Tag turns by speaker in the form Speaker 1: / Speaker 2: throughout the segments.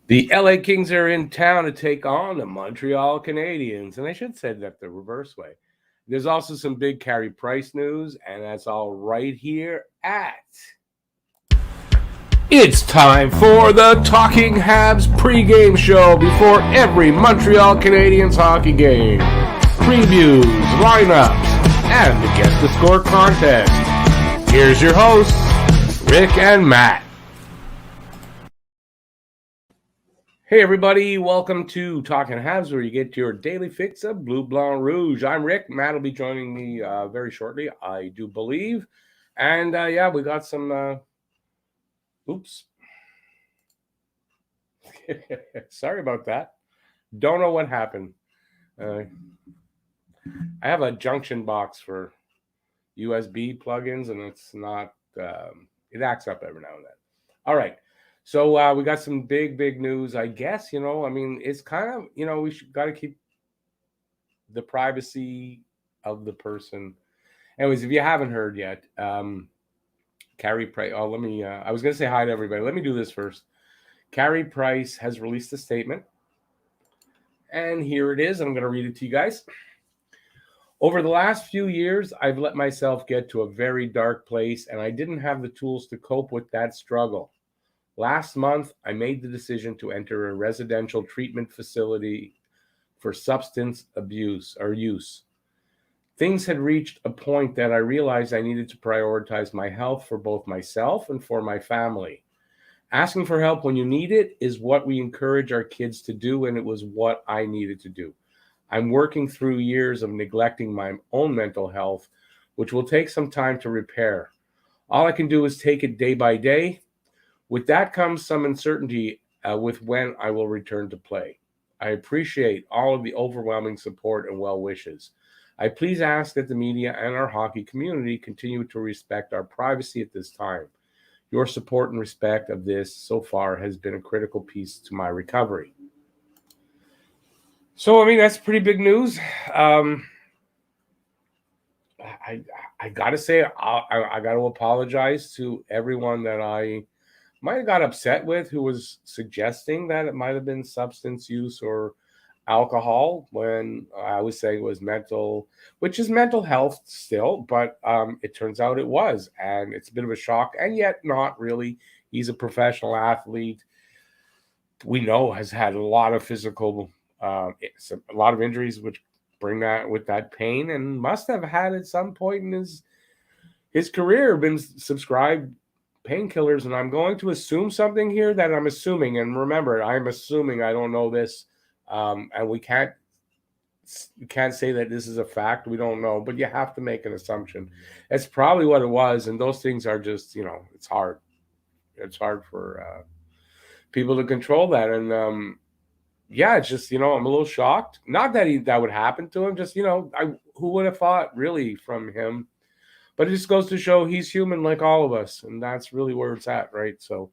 Speaker 1: The L.A. Kings are in town to take on the Montreal Canadiens, and I should say that the reverse way. There's also some big Carey Price news, and that's all right here at. It's time for the Talking Habs pregame show before every Montreal Canadiens hockey game. Previews, lineups, and the Guess the Score contest. Here's your hosts, Rick and Matt. Hey everybody, welcome to Talking Habs, where you get your daily fix of Bleu Blanc Rouge. I'm Rick. Matt will be joining me very shortly, I do believe. And we got some... oops. Sorry about that. Don't know what happened. I have a junction box for USB plugins, and it's not... it acts up every now and then. All right. So we got some big news, I guess. It's kind of, we got to keep the privacy of the person. Anyways, if you haven't heard yet, Carey Price. Oh, I was going to say hi to everybody. Let me do this first. Carey Price has released a statement. And here it is. I'm going to read it to you guys. Over the last few years, I've let myself get to a very dark place, and I didn't have the tools to cope with that struggle. Last month, I made the decision to enter a residential treatment facility for substance abuse or use. Things had reached a point that I realized I needed to prioritize my health for both myself and for my family. Asking for help when you need it is what we encourage our kids to do, and it was what I needed to do. I'm working through years of neglecting my own mental health, which will take some time to repair. All I can do is take it day by day. With that comes some uncertainty with when I will return to play. I appreciate all of the overwhelming support and well wishes. I please ask that the media and our hockey community continue to respect our privacy at this time. Your support and respect of this so far has been a critical piece to my recovery. So, that's pretty big news. I got to say, I got to apologize to everyone that I might have got upset with, who was suggesting that it might have been substance use or alcohol, when I was saying it was mental, which is mental health still, but it turns out it was, and it's a bit of a shock, and yet not really. He's a professional athlete. We know has had a lot of physical, a lot of injuries, which bring that with that pain, and must have had at some point in his career been subscribed painkillers. And I'm going to assume something here that I'm assuming, and remember, I'm assuming, I don't know this, and we can't say that this is a fact. We don't know, but you have to make an assumption. That's probably what it was, and those things are just, it's hard. It's hard for people to control that, and it's just, I'm a little shocked. Not that that would happen to him, just, who would have thought, really, from him. But it just goes to show he's human like all of us, and that's really where it's at, right? So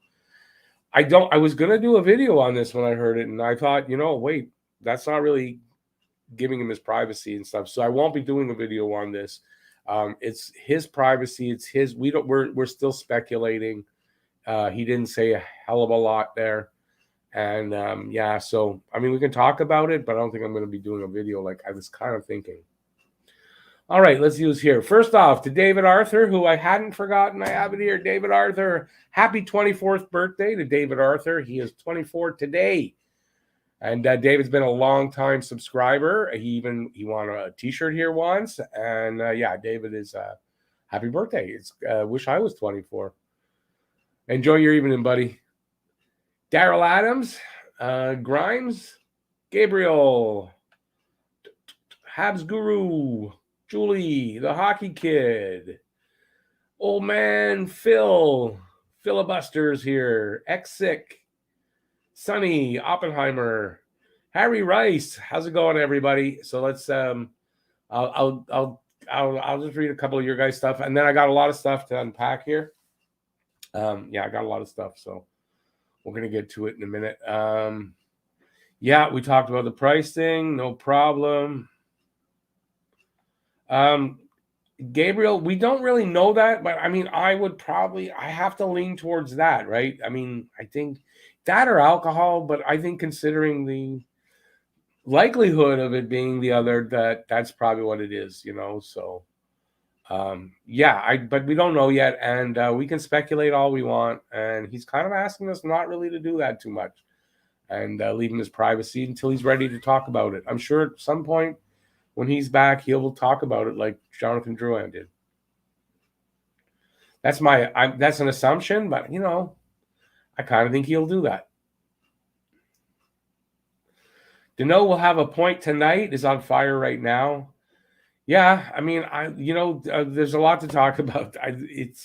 Speaker 1: I was going to do a video on this when I heard it, and I thought, wait, that's not really giving him his privacy and stuff. So I won't be doing a video on this. It's his privacy. It's his. We're still speculating. He didn't say a hell of a lot there. And so we can talk about it, but I don't think I'm going to be doing a video like I was kind of thinking. All right, let's use here. First off, to David Arthur, who I hadn't forgotten. I have it here. David Arthur, happy 24th birthday to David Arthur. He is 24 today. And David's been a long-time subscriber. He won a T-shirt here once. And David is happy birthday. Wish I was 24. Enjoy your evening, buddy. Daryl Adams, Grimes, Gabriel, Habs Guru, Julie, the Hockey Kid, Old Man Phil, Filibusters here, X-Sick, Sonny, Oppenheimer, Harry Rice. How's it going, everybody? So let's I'll just read a couple of your guys' stuff, and then I got a lot of stuff to unpack here. I got a lot of stuff, so we're gonna get to it in a minute. We talked about the price thing, no problem. Gabriel, we don't really know that, but I mean, I have to lean towards that, right? I mean, I think that or alcohol, but I think considering the likelihood of it being the other, that's probably what it is, So, but we don't know yet, and we can speculate all we want. And he's kind of asking us not really to do that too much, and leaving his privacy until he's ready to talk about it. I'm sure at some point when he's back, he'll talk about it like Jonathan Drouin did. That's an assumption, but I kind of think he'll do that. Danault will have a point tonight. Is on fire right now. Yeah, I mean, there's a lot to talk about. It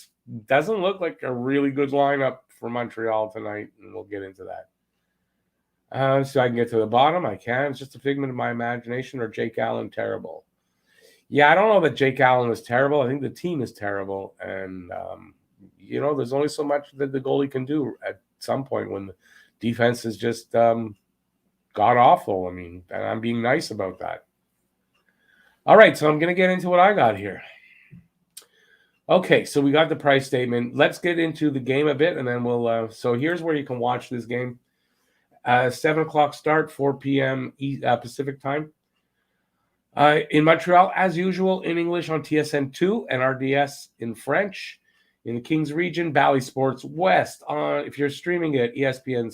Speaker 1: doesn't look like a really good lineup for Montreal tonight, and we'll get into that. So I can get to the bottom. I can. It's just a figment of my imagination. Or Jake Allen terrible? Yeah, I don't know that Jake Allen is terrible. I think the team is terrible, and there's only so much that the goalie can do at some point when the defense is just god awful. I mean, and I'm being nice about that. All right, so I'm going to get into what I got here. Okay, so we got the price statement. Let's get into the game a bit, and then we'll. So here's where you can watch this game. 7 o'clock start, 4 p.m. Pacific time. In Montreal, as usual, in English on TSN2 and RDS in French. In the Kings region, Bally Sports West. If you're streaming it, ESPN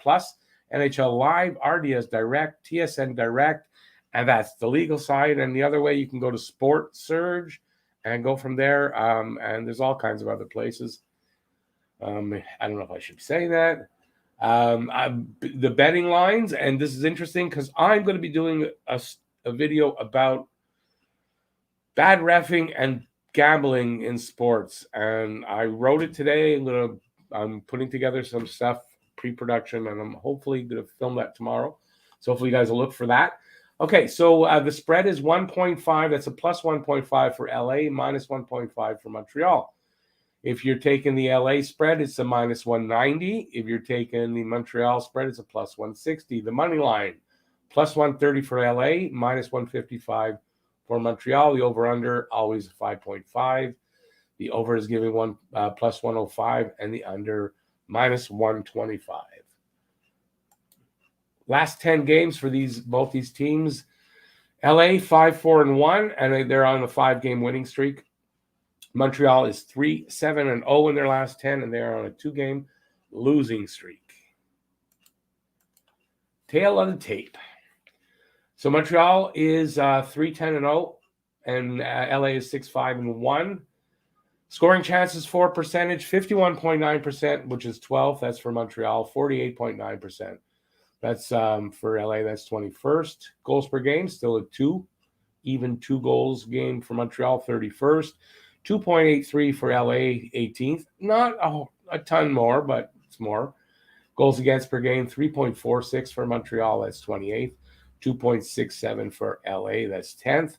Speaker 1: Plus, NHL Live, RDS Direct, TSN Direct, and that's the legal side. And the other way, you can go to Sport Surge and go from there. And there's all kinds of other places. I don't know if I should say that. The betting lines, and this is interesting because I'm going to be doing a video about bad reffing and gambling in sports, and I wrote it today. I'm putting together some stuff pre-production, and I'm hopefully going to film that tomorrow. So hopefully you guys will look for that. Okay, so the spread is 1.5. That's a plus 1.5 for LA, minus 1.5 for Montreal. If you're taking the LA spread, it's a minus 190. If you're taking the Montreal spread, it's a plus 160. The money line, plus 130 for LA, minus 155 for Montreal. The over-under, always 5.5. The over is giving plus 105, and the under, minus 125. Last 10 games for both these teams. LA 5-4-1, and they're on a 5-game winning streak. Montreal is 3-7-0 in their last 10, and they're on a 2-game losing streak. Tail of the tape. So Montreal is 3-10-0, and LA is 6-5-1. Scoring chances for percentage 51.9%, which is 12th. That's for Montreal. 48.9%. That's for LA. That's 21st. Goals per game still at 2. Even 2 goals game for Montreal, 31st. 2.83 for LA, 18th. Not a ton more, but it's more. Goals against per game, 3.46 for Montreal. That's 28th. 2.67 for LA. That's 10th.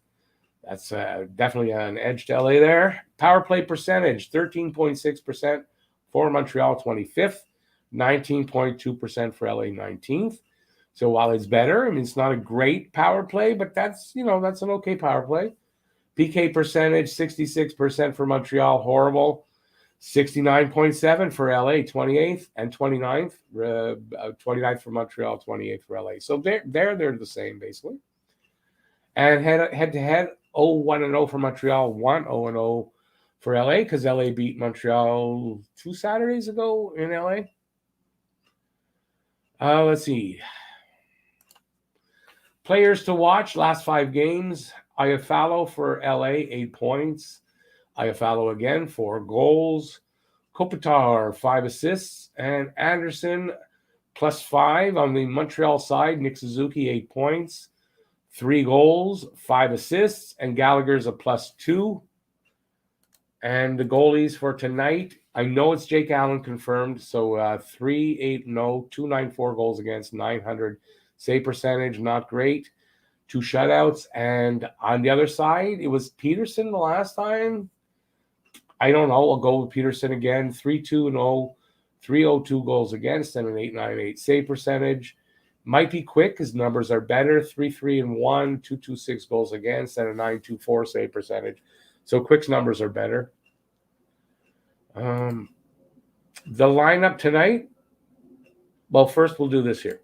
Speaker 1: That's definitely an edge to LA there. Power play percentage, 13.6% for Montreal, 25th. 19.2% for LA, 19th. So while it's better, I mean, it's not a great power play, but that's an okay power play. PK percentage, 66% for Montreal, horrible. 69.7 for LA, 28th, and 29th. 29th for Montreal, 28th for LA. So they're the same, basically. And head-to-head, 0-1-0 for Montreal, 1-0-0 for LA, because LA beat Montreal 2 Saturdays ago in LA. Let's see. Players to watch, last 5 games. Iafallo for LA, 8 points. Iafallo again, 4 goals. Kopitar, 5 assists. And Anderson, plus 5 on the Montreal side. Nick Suzuki, 8 points. 3 goals, 5 assists. And Gallagher's a plus 2. And the goalies for tonight, I know it's Jake Allen confirmed. So 3-8-0, 294 goals against, 900 save percentage, not great. 2 shutouts. And on the other side, it was Peterson the last time. I don't know. I'll go with Peterson again. 3-2-0, 302 goals against, and an 898 save percentage. Might be quick. His numbers are better. 3-3-1, 226 goals against, and a 924 save percentage. So Quick's numbers are better. The lineup tonight. Well, first we'll do this here.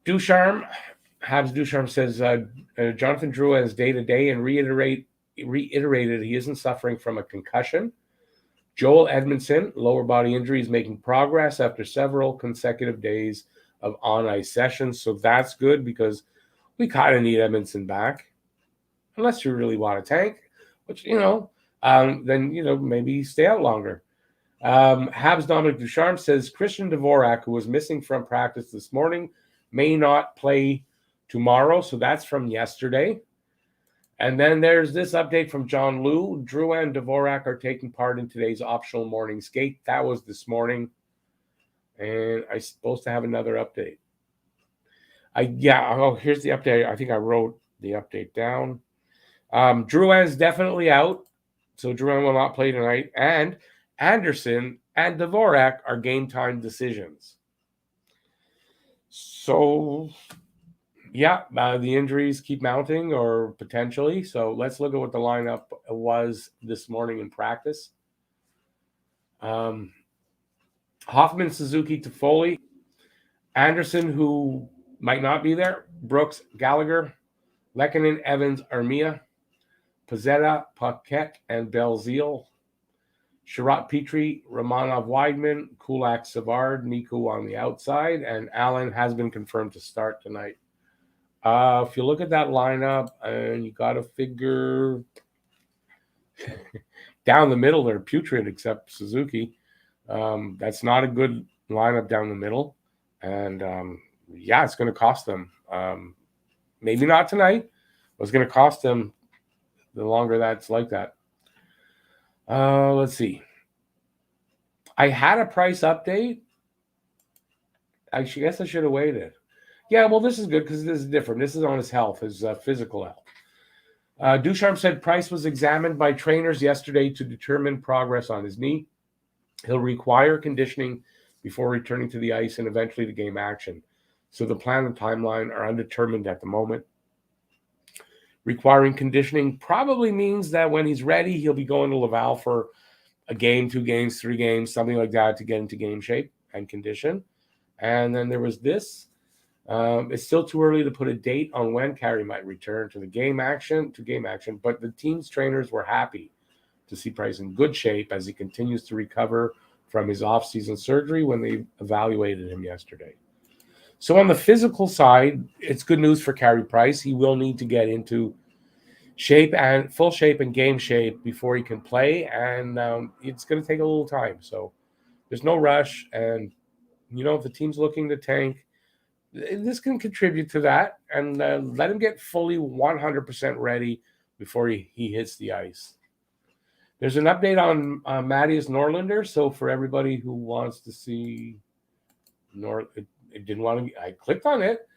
Speaker 1: Ducharme, Habs Ducharme says Jonathan Drouin is day-to-day and reiterated he isn't suffering from a concussion. Joel Edmondson, lower body injury, is making progress after several consecutive days of on-ice sessions. So that's good because we kind of need Edmondson back. Unless you really want to tank, which, then, maybe stay out longer. Habs Dominic Ducharme says Christian Dvorak, who was missing from practice this morning, may not play tomorrow. So that's from yesterday. And then there's this update from John Liu. Drouin and Dvorak are taking part in today's optional morning skate. That was this morning. And I'm supposed to have another update. Here's the update. I think I wrote the update down. Drouin is definitely out. So Drouin will not play tonight. And Anderson and Dvorak are game time decisions. So, the injuries keep mounting or potentially. So let's look at what the lineup was this morning in practice. Hoffman, Suzuki, Toffoli, Anderson, who might not be there, Brooks, Gallagher, Lehkonen, Evans, Armia, Pezzetta, Paquette, and Belzile, Sherratt, Petrie, Romanov, Weidman, Kulak, Savard, Niku on the outside, and Allen has been confirmed to start tonight. If you look at that lineup, and you got to figure down the middle, they're putrid except Suzuki. That's not a good lineup down the middle. And, it's going to cost them. Maybe not tonight. It's going to cost them the longer that's like that. Let's see. I had a price update. I guess I should have waited. Yeah, well, this is good because this is different. This is on his health, his physical health. Ducharme said Price was examined by trainers yesterday to determine progress on his knee. He'll require conditioning before returning to the ice and eventually to game action. So the plan and timeline are undetermined at the moment. Requiring conditioning probably means that when he's ready, he'll be going to Laval for a game, 2 games, 3 games, something like that to get into game shape and condition. And then there was this. It's still too early to put a date on when Carey might return to game action, but the team's trainers were happy to see Price in good shape as he continues to recover from his off-season surgery when they evaluated him yesterday. So on the physical side, it's good news for Carey Price. He will need to get into shape and full shape and game shape before he can play, and it's going to take a little time. So there's no rush, and if the team's looking to tank, this can contribute to that, and let him get fully 100% ready before he hits the ice. There's an update on Matty's Norlinder. So for everybody who wants to see I clicked on it.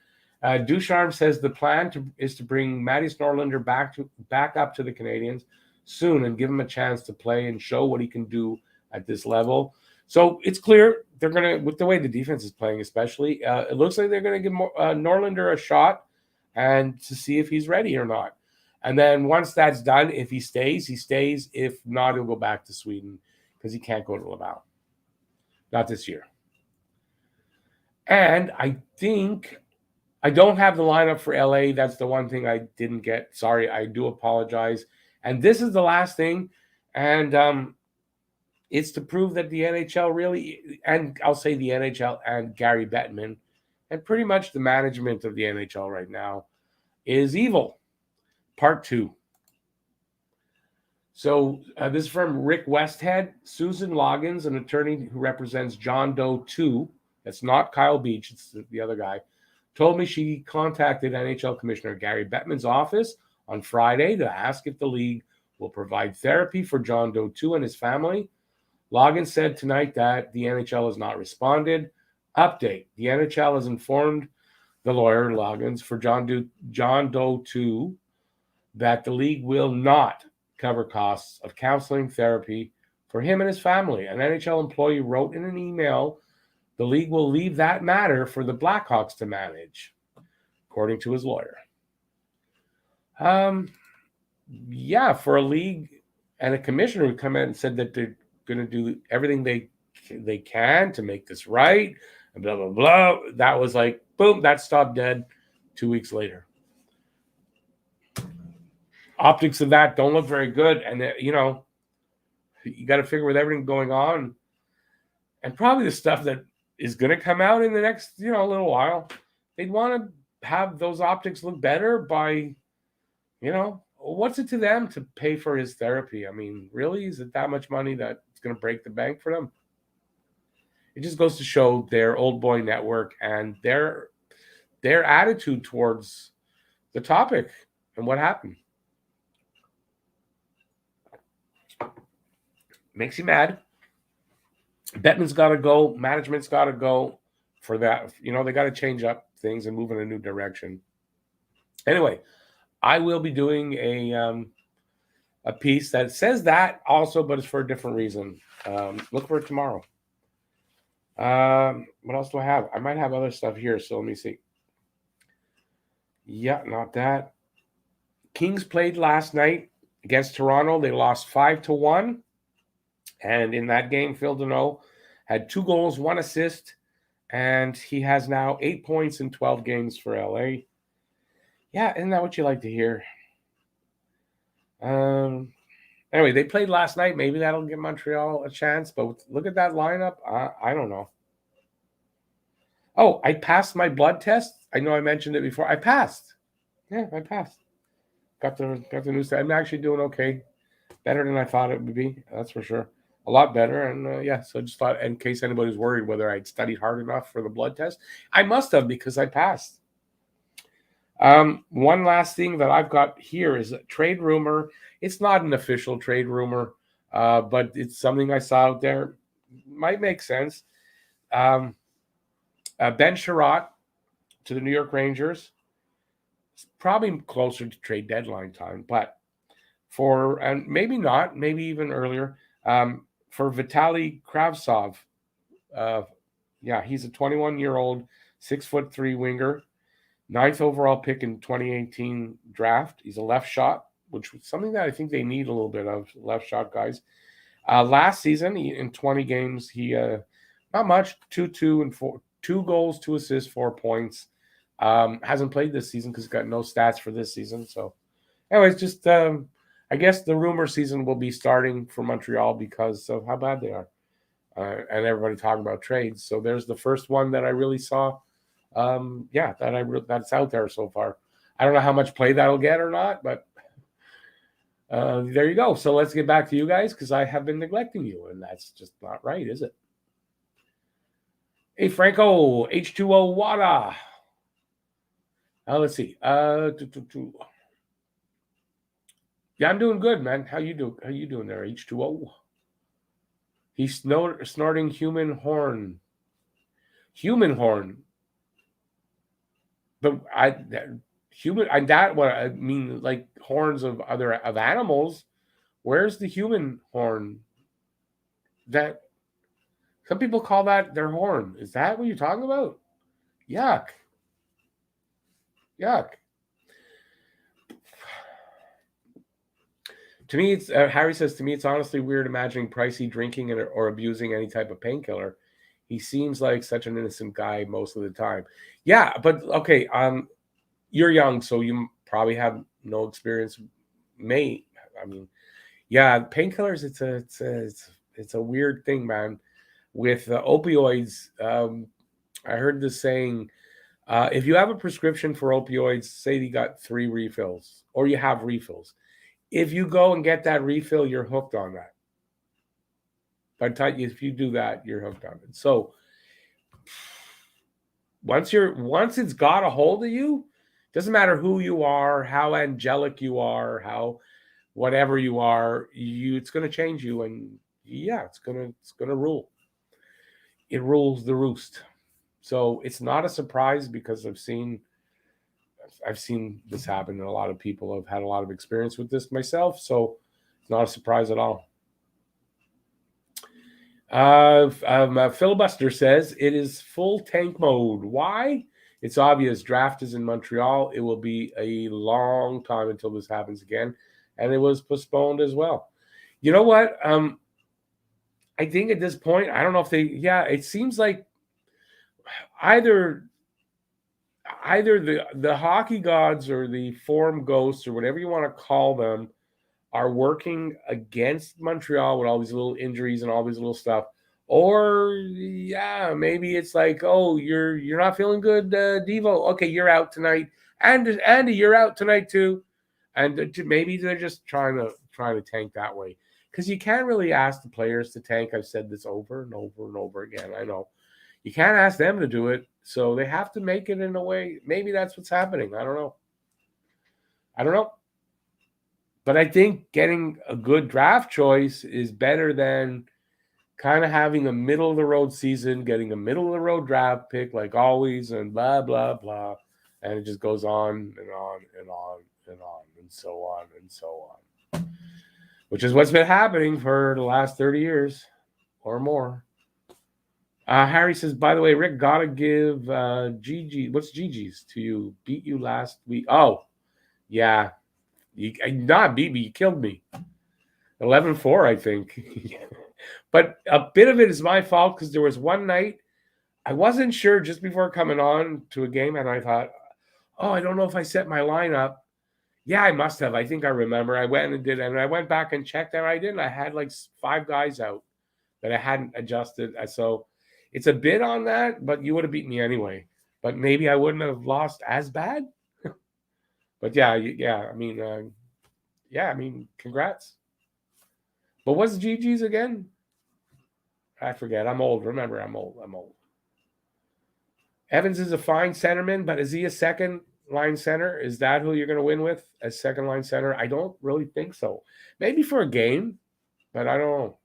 Speaker 1: Ducharme says the plan is to bring Matty's Norlinder back up to the Canadiens soon and give him a chance to play and show what he can do at this level. So it's clear they're going to, with the way the defense is playing especially, it looks like they're going to give Norlinder a shot and to see if he's ready or not. And then once that's done, if he stays, he stays. If not, he'll go back to Sweden because he can't go to Laval. Not this year. And I think I don't have the lineup for LA. That's the one thing I didn't get. Sorry, I do apologize. And this is the last thing. And it's to prove that the NHL really, and I'll say the NHL and Gary Bettman, and pretty much the management of the NHL right now, is evil. Part 2. So this is from Rick Westhead. Susan Loggins, an attorney who represents John Doe 2, that's not Kyle Beach, it's the other guy, told me she contacted NHL Commissioner Gary Bettman's office on Friday to ask if the league will provide therapy for John Doe 2 and his family. Loggins said tonight that the NHL has not responded. Update. The NHL has informed the lawyer, Loggins, for John Doe 2 that the league will not cover costs of counseling therapy for him and his family. An NHL employee wrote in an email, the league will leave that matter for the Blackhawks to manage, according to his lawyer. yeah, for a league and a commissioner who come out and said that they're going to do everything they can to make this right, and blah blah blah. That was like boom, that stopped dead 2 weeks later. Optics of that don't look very good, and you got to figure with everything going on, and probably the stuff that is going to come out in the next little while, they'd want to have those optics look better by what's it to them to pay for his therapy? I mean, really, is it that much money that it's going to break the bank for them? It just goes to show their old boy network and their attitude towards the topic and what happened. Makes you mad. Bettman's got to go. Management's got to go for that. They got to change up things and move in a new direction. Anyway, I will be doing a piece that says that also, but it's for a different reason. Look for it tomorrow. What else do I have? I might have other stuff here, so let me see. Yeah, not that. Kings played last night against Toronto. They lost 5-1. And in that game, Phil Danault had 2 goals, 1 assist, and he has now 8 points in 12 games for LA. Yeah, isn't that what you like to hear? Anyway, they played last night. Maybe that'll give Montreal a chance, but look at that lineup. I don't know. Oh, I passed my blood test. I know I mentioned it before. I passed. Yeah, I passed. Got the news. I'm actually doing okay. Better than I thought it would be. That's for sure. A lot better. And so I just thought, in case anybody's worried whether I'd studied hard enough for the blood test, I must have, because I passed. One last thing that I've got here is a trade rumor. It's not an official trade rumor, but it's something I saw out there. Might make sense. Ben Sherratt to the New York Rangers. It's probably closer to trade deadline time, but and maybe not, maybe even earlier, for Vitaly Kravzov. He's a 21-year-old, 6'3" winger, 9th overall pick in 2018 draft. He's a left shot, which was something that I think they need a little bit of, left shot guys. Last season, in 20 games, he not much, 2 and 4, 2 goals, 2 assists, 4 points. Hasn't played this season because he's got no stats for this season. So, anyways, just I guess the rumor season will be starting for Montreal because of how bad they are, and everybody talking about trades. So there's the first one that I really saw. That's out there so far. I don't know how much play that'll get or not, but there you go. So let's get back to you guys, because I have been neglecting you, and that's just not right, is it? Hey, Franco, H2O water. Let's see. Yeah, I'm doing good, man. How you doing there, H2O? He's snorting human horn. Human horn. But what I mean, like horns of animals. Where's the human horn? That some people call that their horn. Is that what you're talking about? Yuck. To me, it's Harry says, to me, it's honestly weird imagining Pricey drinking or abusing any type of painkiller. He seems like such an innocent guy most of the time. Yeah, but okay, you're young, so you probably have no experience. Painkillers, it's a weird thing, man. With opioids, I heard this saying, if you have a prescription for opioids, say you got 3 refills, or you have refills. If you go and get that refill, you're hooked on that. If you do that, you're hooked on it. So once it's got a hold of you, doesn't matter who you are, how angelic you are, how whatever you are, it's going to change you, and it's going to rule. It rules the roost. So it's not a surprise, because I've seen this happen, and a lot of people have had a lot of experience with this myself. So it's not a surprise at all. Filibuster says it is full tank mode. Why? It's obvious. Draft is in Montreal. It will be a long time until this happens again. and it was postponed as well. You know what? I think at this point, I don't know if they. Yeah, it seems like either the hockey gods or the form ghosts or whatever you want to call them are working against Montreal with all these little injuries and all these little stuff. Or yeah, maybe it's like, oh, you're not feeling good, Devo. Okay, you're out tonight, and Andy, you're out tonight too. And maybe they're just trying to tank that way, because you can't really ask the players to tank. I've said this over and over and over again. I know you can't ask them to do it, so they have to make it in a way. Maybe that's what's happening. I don't know. But I think getting a good draft choice is better than kind of having a middle of the road season, getting a middle of the road draft pick like always, and blah blah blah, and it just goes on and on and on and on and so on and so on, which is what's been happening for the last 30 years or more. Harry says, by the way, Rick, gotta give Gigi, what's Gigi's to you? Beat you last week. Oh, yeah. You not beat me, you killed me. 11-4, I think. But a bit of it is my fault because there was one night I wasn't sure just before coming on to a game, and I thought, oh, I don't know if I set my lineup. Yeah, I must have. I think I remember. I went and did, and I went back and checked, and I didn't. I had like 5 guys out that I hadn't adjusted. So it's a bit on that, but you would have beat me anyway. But maybe I wouldn't have lost as bad. But yeah. I mean, congrats. But what's GG's again? I forget. I'm old. Remember, I'm old. Evans is a fine centerman, but is he a second line center? Is that who you're going to win with as second line center? I don't really think so. Maybe for a game, but I don't know.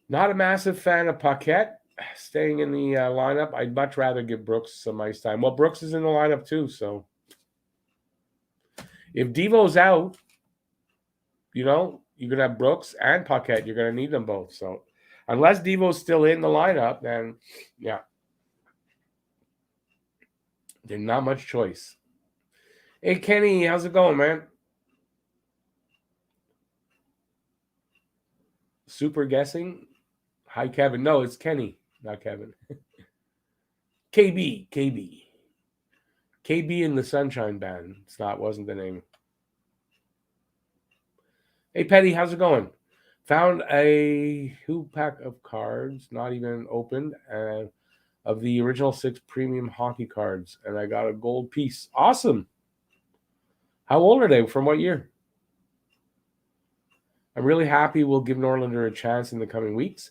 Speaker 1: Not a massive fan of Paquette staying in the lineup. I'd much rather give Brooks some ice time. Well, Brooks is in the lineup too, so if Devo's out, you're going to have Brooks and Paquette. You're going to need them both. So unless Devo's still in the lineup, then yeah, there's not much choice. Hey, Kenny, how's it going, man? Super guessing. Hi, Kevin. No, it's Kenny, not Kevin. KB in the Sunshine Band. Wasn't the name. Hey, Petty, how's it going? Found a pack of cards, not even opened, of the original 6 premium hockey cards, and I got a gold piece. Awesome. How old are they? From what year? I'm really happy we'll give Norlinder a chance in the coming weeks.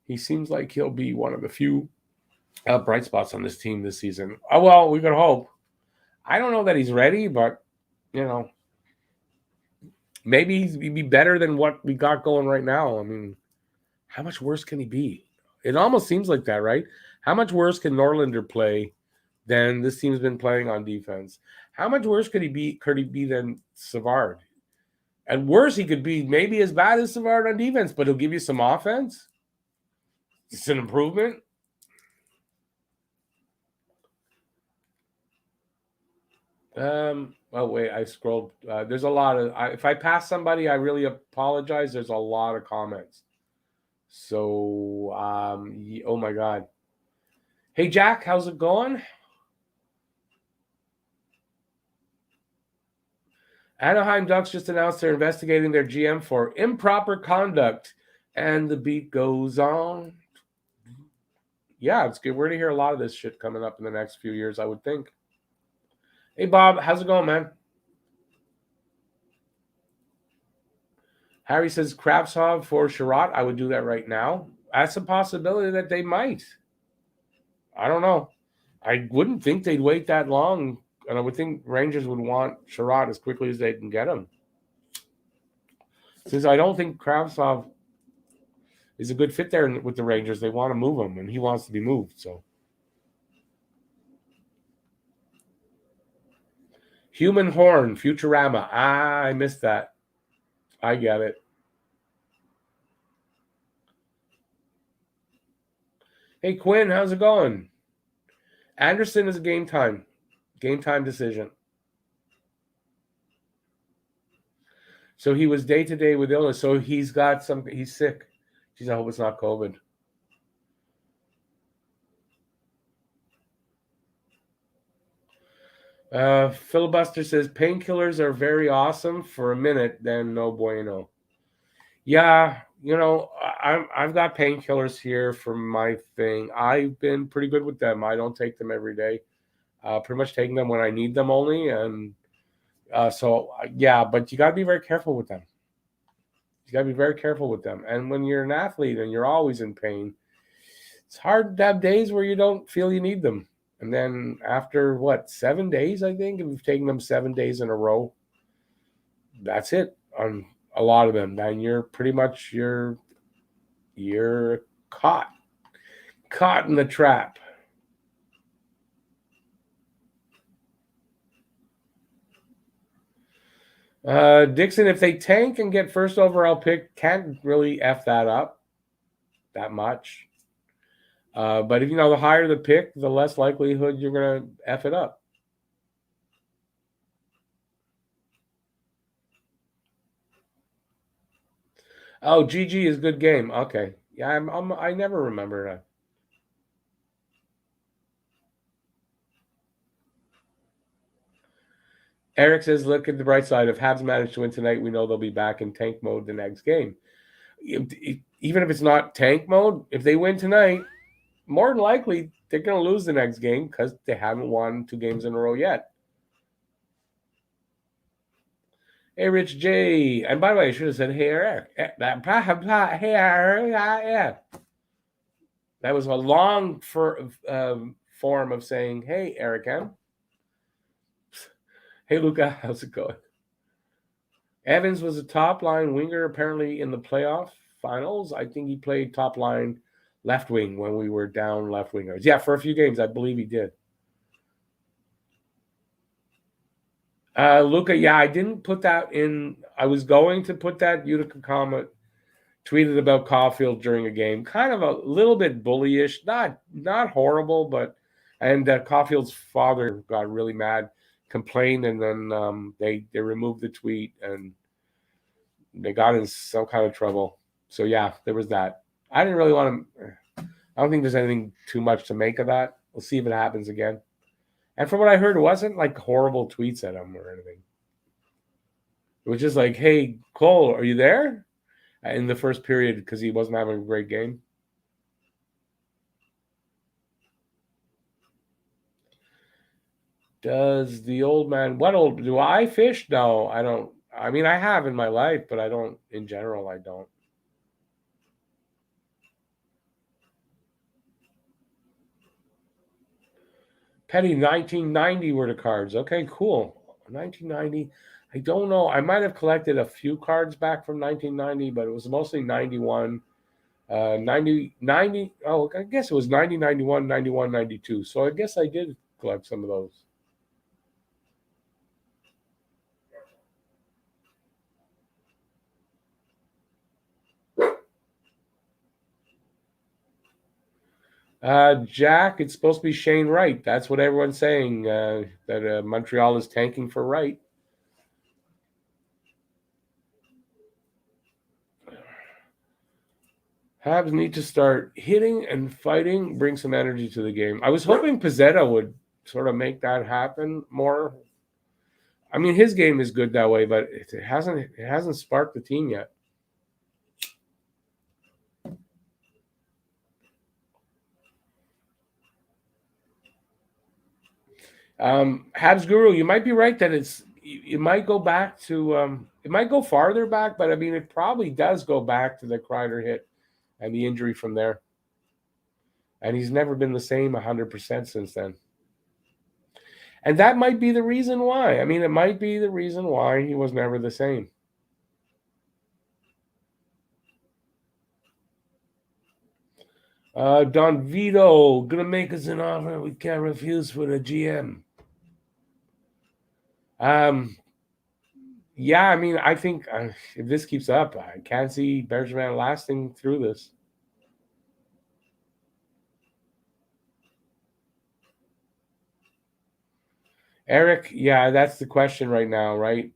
Speaker 1: He seems like he'll be one of the few bright spots on this team this season. Oh, well, we could hope. I don't know that he's ready, but, maybe he'd be better than what we got going right now. I mean, how much worse can he be? It almost seems like that, right? How much worse can Norlinder play than this team's been playing on defense? How much worse could he be than Savard? And worse, he could be maybe as bad as Savard on defense, but he'll give you some offense. It's an improvement. Oh, wait, I scrolled. There's a lot of... if I pass somebody, I really apologize. There's a lot of comments. So, oh, my God. Hey, Jack, how's it going? Anaheim Ducks just announced they're investigating their GM for improper conduct, and the beat goes on. Yeah, it's good. We're going to hear a lot of this shit coming up in the next few years, I would think. Hey, Bob, how's it going, man? Harry says Kravzov for Sherratt. I would do that right now. That's a possibility that they might. I don't know. I wouldn't think they'd wait that long, and I would think Rangers would want Sherratt as quickly as they can get him. Since I don't think Kravtsov is a good fit there with the Rangers, they want to move him, and he wants to be moved. So, Human Horn, Futurama. I missed that. I get it. Hey, Quinn, how's it going? Anderson is a game time decision. So he was day to day with illness. So he's sick. Geez, I hope it's not COVID. Filibuster says painkillers are very awesome for a minute, then no bueno. Yeah, I've got painkillers here for my thing. I've been pretty good with them. I don't take them every day. Pretty much taking them when I need them only, and yeah. But you got to be very careful with them. You got to be very careful with them. And when you're an athlete and you're always in pain, it's hard to have days where you don't feel you need them. And then after 7 days, I think, if you've taken them 7 days in a row, that's it on a lot of them. Then you're pretty much you're caught in the trap. Dixon, if they tank and get first overall pick, can't really F that up that much. But if the higher the pick, the less likelihood you're going to F it up. Oh, GG is good game. Okay. Yeah, I never remember that. Eric says, look at the bright side. If Habs manage to win tonight, we know they'll be back in tank mode the next game. Even if it's not tank mode, if they win tonight, more than likely they're going to lose the next game because they haven't won 2 games in a row yet. Hey, Rich J. And by the way, I should have said, hey, Eric. Hey, Eric. Yeah. That was a long form of saying, hey, Eric M. Hey, Luca. How's it going? Evans was a top-line winger apparently in the playoff finals. I think he played top-line left wing when we were down left wingers. Yeah, for a few games, I believe he did. Luca, yeah, I didn't put that in. I was going to put that. Utica Comet tweeted about Caulfield during a game, kind of a little bit bullyish, not horrible, but and Caulfield's father got really mad, complained, and then they removed the tweet and they got in some kind of trouble. So yeah, there was that. I didn't really want to. I don't think there's anything too much to make of that. We'll see if it happens again. And from what I heard, it wasn't like horrible tweets at him or anything. It was just like, "Hey, Cole, are you there?" In the first period because he wasn't having a great game. Does the old man? What old? Do I fish? No, I don't. I mean, I have in my life, but I don't. In general, I don't. Petty 1990 were the cards. Okay, cool. 1990. I don't know. I might have collected a few cards back from 1990, but it was mostly 91, 90. Oh, I guess it was 90, 91, 91, 92. So I guess I did collect some of those. Jack, it's supposed to be Shane Wright. That's what everyone's saying, that Montreal is tanking for Wright. Habs need to start hitting and fighting, bring some energy to the game. I was hoping Pizzetta would sort of make that happen more. I mean, his game is good that way, but it hasn't sparked the team yet. Habs Guru, you might be right that it might go back to it might go farther back, but I mean it probably does go back to the Kreider hit and the injury from there. And he's never been the same 100% since then. And that might be the reason why. I mean, it might be the reason why he was never the same. Don Vito, gonna make us an offer we can't refuse for the GM. Yeah, I mean, I think if this keeps up, I can't see Bergevin lasting through this. Eric, yeah, that's the question right now, right?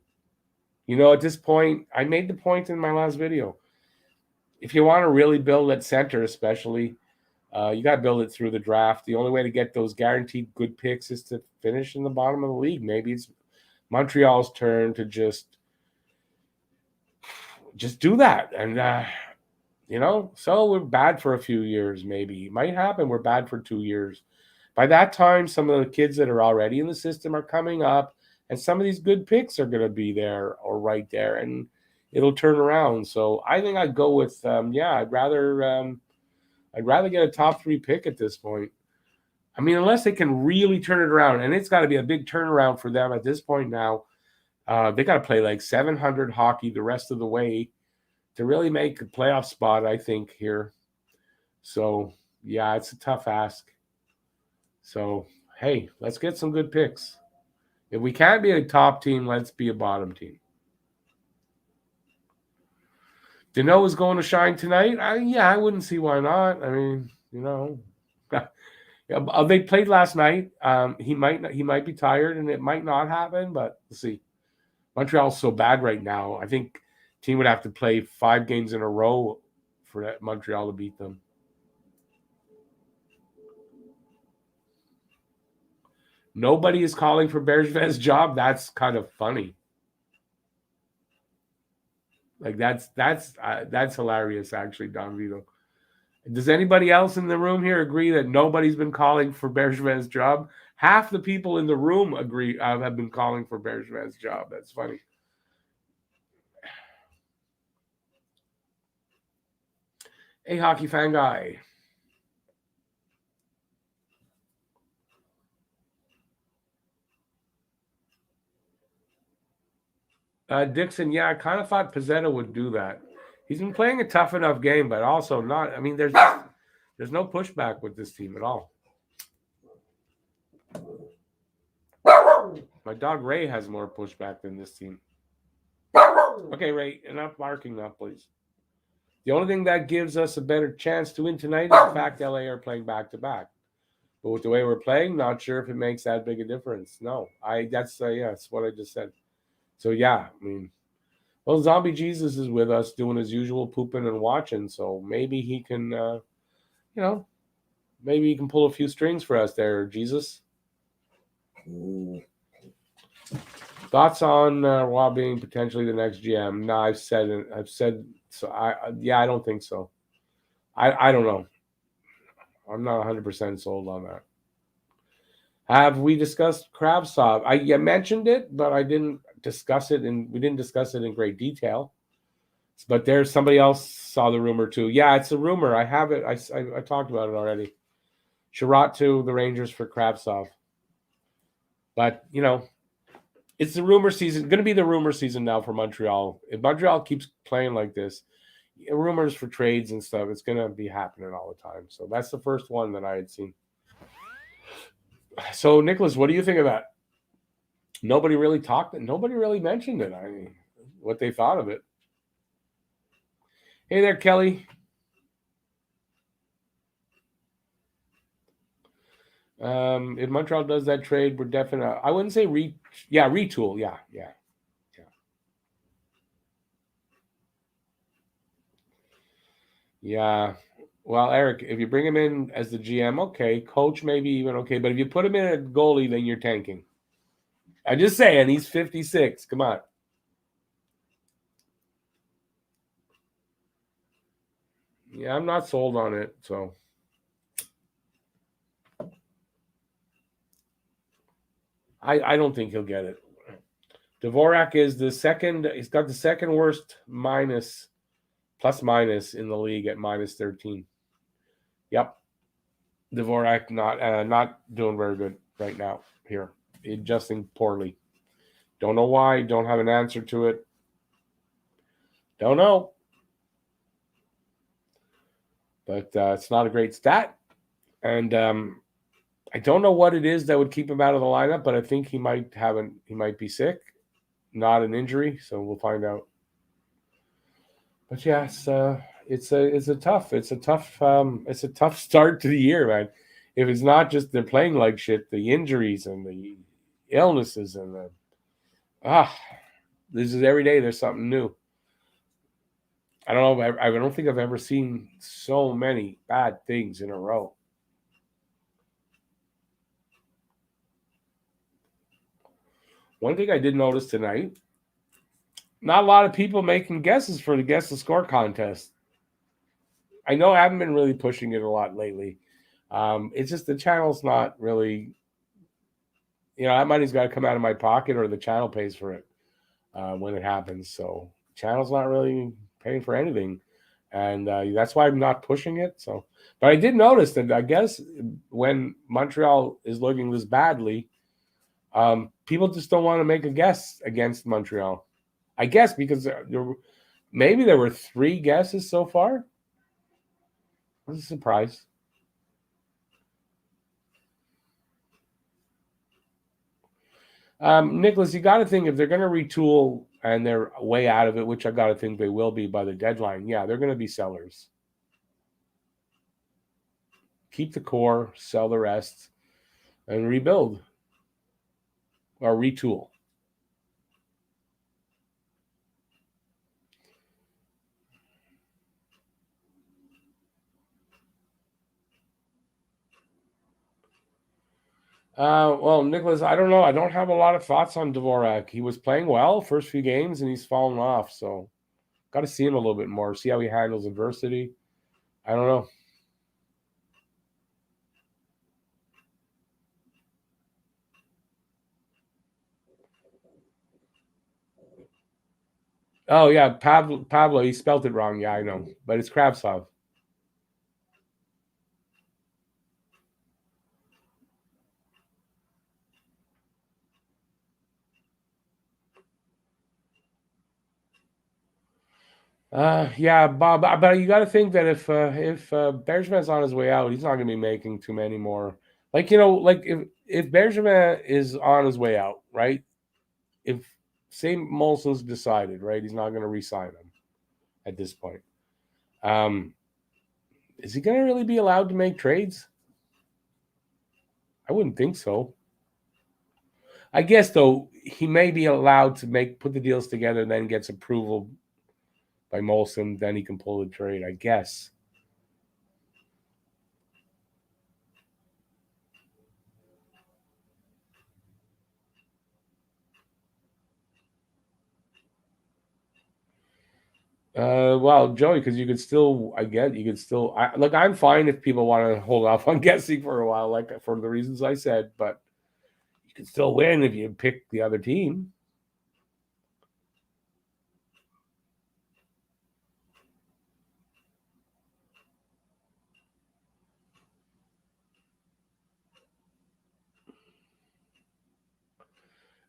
Speaker 1: At this point, I made the point in my last video. If you want to really build at center, especially, you got to build it through the draft. The only way to get those guaranteed good picks is to finish in the bottom of the league. Maybe it's Montreal's turn to just do that. And, so we're bad for a few years, maybe. It might happen. We're bad for 2 years. By that time, some of the kids that are already in the system are coming up, and some of these good picks are going to be there or right there, and it'll turn around. So I think I'd go with, I'd rather get a top 3 pick at this point. I mean, unless they can really turn it around, and it's got to be a big turnaround for them at this point now. They got to play like 700 hockey the rest of the way to really make a playoff spot, I think, here. So, yeah, it's a tough ask. So, hey, let's get some good picks. If we can't be a top team, let's be a bottom team. Danault is going to shine tonight. I wouldn't see why not. I mean, they played last night. He might be tired, and it might not happen. But we'll see. Montreal's so bad right now. I think team would have to play 5 games in a row for Montreal to beat them. Nobody is calling for Bergevin's job. That's kind of funny. Like that's hilarious, actually, Don Vito. Does anybody else in the room here agree that nobody's been calling for Bergevin's job? Half the people in the room agree have been calling for Bergevin's job. That's funny. Hey, hockey fan guy. Dixon, yeah, I kind of thought Pizzetta would do that. He's been playing a tough enough game, but also not. I mean, there's no pushback with this team at all. My dog Ray has more pushback than this team. Okay, Ray, enough barking now, please. The only thing that gives us a better chance to win tonight is the fact LA are playing back-to-back. But with the way we're playing, not sure if it makes that big a difference. No, that's what I just said. So, yeah, I mean, well, Zombie Jesus is with us doing his usual pooping and watching, so maybe he can, maybe he can pull a few strings for us there, Jesus. Thoughts on Roy being potentially the next GM? No, I've said so. I don't think so. I don't know. I'm not 100% sold on that. Have we discussed Kravzov? I mentioned it, but I didn't discuss it, and we didn't discuss it in great detail. But there's somebody else saw the rumor too. Yeah, it's a rumor. I have it. I talked about it already. Sherratt to the Rangers for Kravzov. But, it's the rumor season. Going to be the rumor season now for Montreal. If Montreal keeps playing like this, rumors for trades and stuff, it's going to be happening all the time. So that's the first one that I had seen. So, Nicholas, what do you think of that? Nobody really mentioned it. I mean, what they thought of it. Hey there, Kelly. If Montreal does that trade, we're definitely. I wouldn't say retool. Yeah. Yeah. Well, Eric, if you bring him in as the GM, okay. Coach, maybe even okay. But if you put him in at goalie, then you're tanking. I'm just saying, he's 56. Come on. Yeah, I'm not sold on it. So I don't think he'll get it. Dvorak is the second. He's got the second worst plus minus in the league at minus 13. Yep. Dvorak not doing very good right now here. Adjusting poorly. Don't know why. Don't have an answer to it. Don't know. But it's not a great stat. And I don't know what it is that would keep him out of the lineup, but I think he might be sick, not an injury. So we'll find out. But yeah, it's a tough start to the year, man. If it's not just they're playing like shit, the injuries and the illnesses and This is every day. There's something new. I don't know. I don't think I've ever seen so many bad things in a row. One thing I did notice tonight, not a lot of people making guesses for the Guess the Score contest. I know I haven't been really pushing it a lot lately. It's just the channel's not really, that money's got to come out of my pocket or the channel pays for it when it happens. So channel's not really paying for anything. And that's why I'm not pushing it. So, but I did notice that I guess when Montreal is looking this badly, people just don't want to make a guess against Montreal. I guess because maybe there were 3 guesses so far. It was a surprise. Nicholas, you got to think if they're going to retool and they're way out of it, which I got to think they will be by the deadline. Yeah, they're going to be sellers. Keep the core, sell the rest, and rebuild or retool. Well, Nicholas, I don't know. I don't have a lot of thoughts on Dvorak. He was playing well first few games, and he's fallen off. So, got to see him a little bit more. See how he handles adversity. I don't know. Oh yeah, Pablo. He spelled it wrong. Yeah, I know, but it's Kravzov. Yeah, Bob. But you got to think that if Bergevin's on his way out, he's not going to be making too many more. Like if Bergevin is on his way out, right? If say Molson's decided, right, he's not going to re-sign him at this point. Um, is he going to really be allowed to make trades? I wouldn't think so. I guess though he may be allowed to put the deals together, and then gets approval by Molson, then he can pull the trade. I guess. Well, Joey, because you could still, look. I'm fine if people want to hold off on guessing for a while, like for the reasons I said. But you can still win if you pick the other team.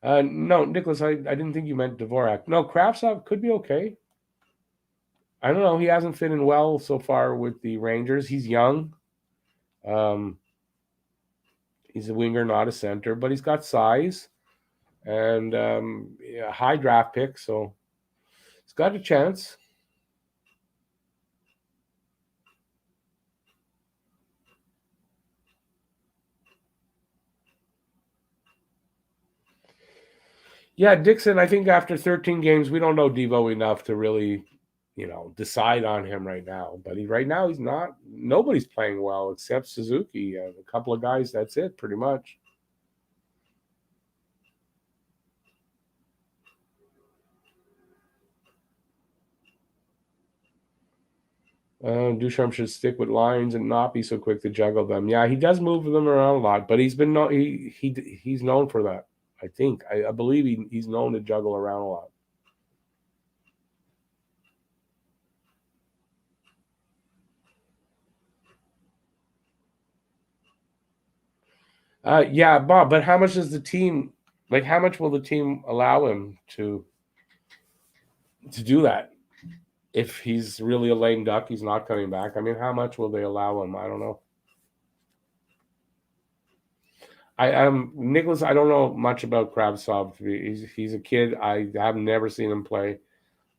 Speaker 1: No, Nicholas, I didn't think you meant Dvorak. No, Kravtsov could be okay. I don't know. He hasn't fit in well so far with the Rangers. He's young. Um, he's a winger, not a center, but he's got size and yeah, high draft pick, so he's got a chance. Yeah, Dixon, I think after 13 games, we don't know Devo enough to really, decide on him right now. But right now, he's not. Nobody's playing well except Suzuki. A couple of guys. That's it, pretty much. Ducharme should stick with lines and not be so quick to juggle them. Yeah, he does move them around a lot, but he's known for that. I think I believe he's known to juggle around a lot. Yeah, Bob. But how much does the team like? How much will the team allow him to do that? If he's really a lame duck, he's not coming back. I mean, how much will they allow him? I don't know. I am Nicholas. I don't know much about Kravtsov. He's a kid. I have never seen him play.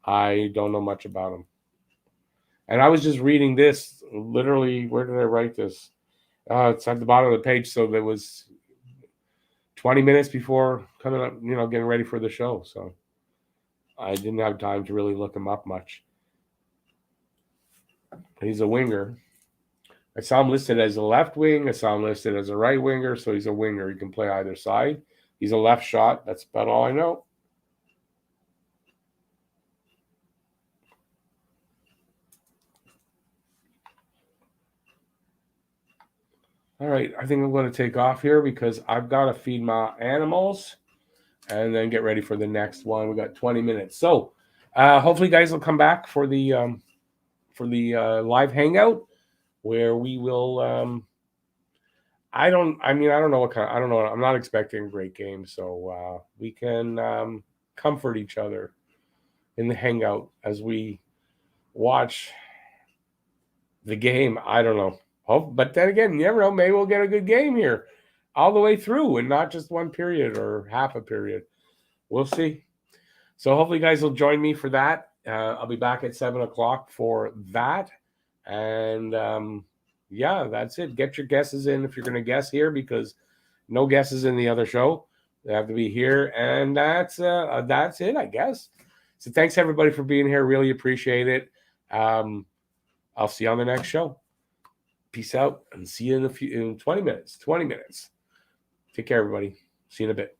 Speaker 1: I don't know much about him. And I was just reading this literally. Where did I write this? It's at the bottom of the page. So there was 20 minutes before coming up, getting ready for the show. So I didn't have time to really look him up much. He's a winger. I saw him listed as a left wing. I saw him listed as a right winger, so he's a winger. He can play either side. He's a left shot. That's about all I know. All right, I think I'm going to take off here because I've got to feed my animals and then get ready for the next one. We got 20 minutes. So hopefully you guys will come back for the live hangout where we will I don't know what kind. I don't know. I'm not expecting a great game, so we can comfort each other in the hangout as we watch the game. I don't know. But then again, you never know. Maybe we'll get a good game here all the way through and not just one period or half a period. We'll see. So hopefully you guys will join me for that. I'll be back at 7:00 for that. And yeah, that's it. Get your guesses in if you're going to guess here because no guesses in the other show. They have to be here. And that's it, I guess. So thanks everybody for being here. Really appreciate it. I'll see you on the next show. Peace out and see you in 20 minutes. 20 minutes. Take care, everybody. See you in a bit.